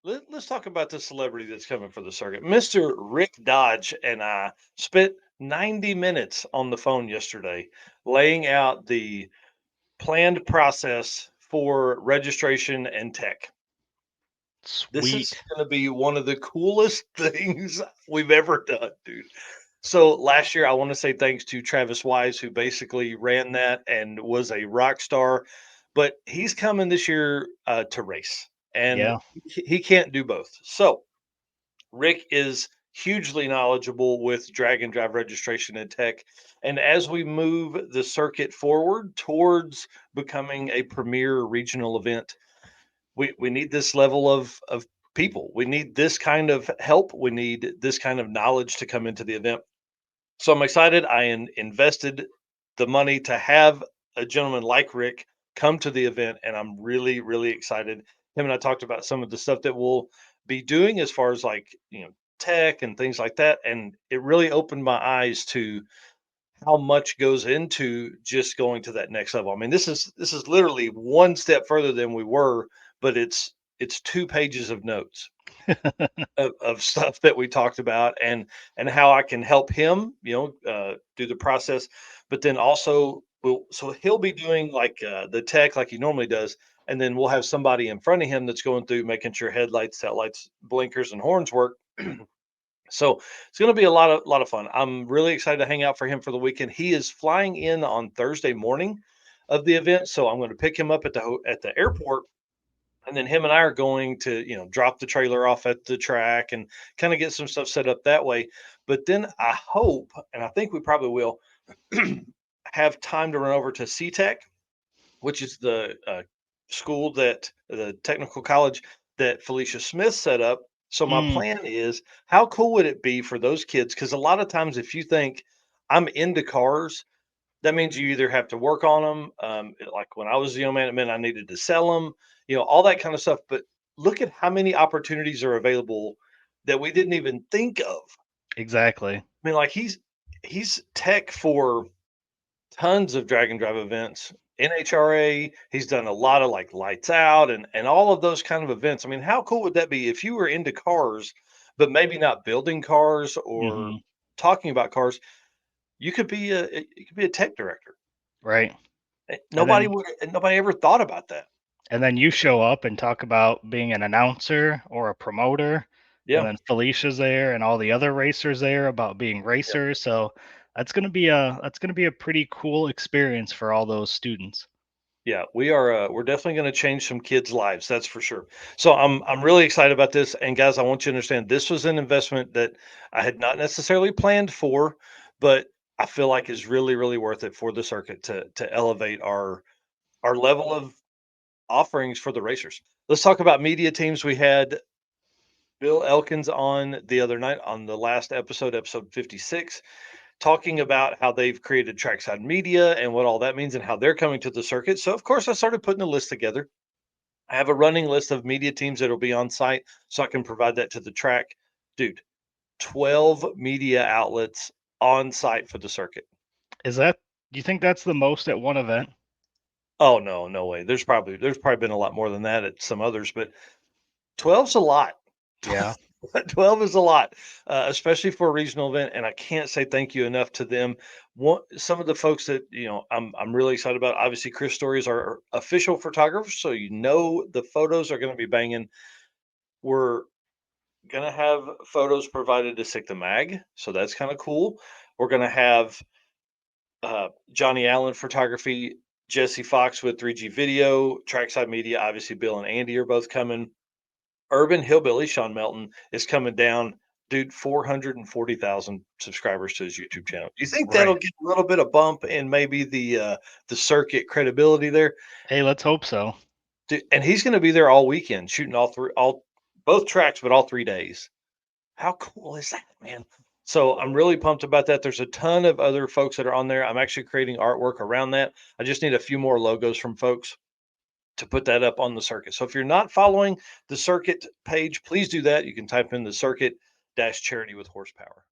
Let's talk about the celebrity that's coming for the circuit. Mr. Rick Dodge and I spent 90 minutes on the phone yesterday laying out the planned process for registration and tech. This is Sweet. going to be one of the coolest things we've ever done, dude. So last year, I want to say thanks to Travis Wise, who basically ran that and was a rock star. But he's coming this year to race, and Yeah. he can't do both. So Rick is hugely knowledgeable with drag and drive registration and tech. And as we move the circuit forward towards becoming a premier regional event, we need this level of people. We need this kind of help. We need this kind of knowledge to come into the event. So I'm excited. Invested the money to have a gentleman like Rick come to the event, and I'm really, really excited. Him and I talked about some of the stuff that we'll be doing as far as like tech and things like that, and it really opened my eyes to how much goes into just going to that next level. I mean, this is literally one step further than we were, but it's 2 pages of notes of stuff that we talked about and how I can help him, do the process. But then also, so he'll be doing like the tech like he normally does, and then we'll have somebody in front of him that's going through making sure headlights, taillights, blinkers, and horns work. So it's going to be a lot of fun. I'm really excited to hang out for him for the weekend. He is flying in on Thursday morning of the event, so I'm going to pick him up at the airport, and then him and I are going to, drop the trailer off at the track and kind of get some stuff set up that way. But then I hope, and I think we probably will, have time to run over to CTech, which is the school that the technical college that Felicia Smith set up. So my Mm, plan is, how cool would it be for those kids? Because a lot of times, if you think I'm into cars, that means you either have to work on them. Like when I was a young man, it meant I needed to sell them, all that kind of stuff. But look at how many opportunities are available that we didn't even think of. exactly. I mean, like he's tech for tons of drag and drive events. NHRA, he's done a lot of like lights out and all of those kind of events. I mean, how cool would that be if you were into cars, but maybe not building cars or Hmm. talking about cars? You could be a tech director. Right. And Nobody then would nobody ever thought about that. you show up and talk about being an announcer or a promoter, and Yeah, then Felicia's there and all the other racers there about being yeah, racers. So that's gonna be a pretty cool experience for all those students. yeah. We're definitely going to change some kids' lives. That's for sure. So I'm really excited about this. And guys, I want you to understand this was an investment that I had not necessarily planned for, but I feel like is really, really worth it for the circuit to elevate our level of offerings for the racers. Let's talk about media teams. We had Bill Elkins on the other night on the last episode, episode 56, talking about how they've created Trackside Media and what all that means and how they're coming to the circuit. So, of course, I started putting a list together. I have a running list of media teams that'll be on site so I can provide that to the track. Dude, 12 media outlets on site for the circuit. Is that Do you think that's the most at one event? Oh no, no way. There's probably been a lot more than that at some others, but 12's a lot. Yeah. 12 is a lot, especially for a regional event, and I can't say thank you enough to them. Some of the folks that, I'm really excited about, obviously, Chris Story is our official photographer, so the photos are gonna be banging. We're gonna have photos provided to Sick the Mag, so that's kinda cool. We're gonna have, Johnny Allen Photography, Jesse Fox with 3G Video, Trackside Media, obviously, Bill and Andy are both coming. Urban Hillbilly, Sean Melton, is coming down. Dude, 440,000 subscribers to his YouTube channel. Do you think that'll Right. get a little bit of bump in maybe the circuit credibility there? Hey, let's hope so. Dude, and he's gonna be there all weekend shooting all both tracks, but all 3 days. How cool is that, man? So I'm really pumped about that. There's a ton of other folks that are on there. I'm actually creating artwork around that. I just need a few more logos from folks to put that up on the circuit. So if you're not following the circuit page, please do that. You can type in the circuit dash charity with horsepower.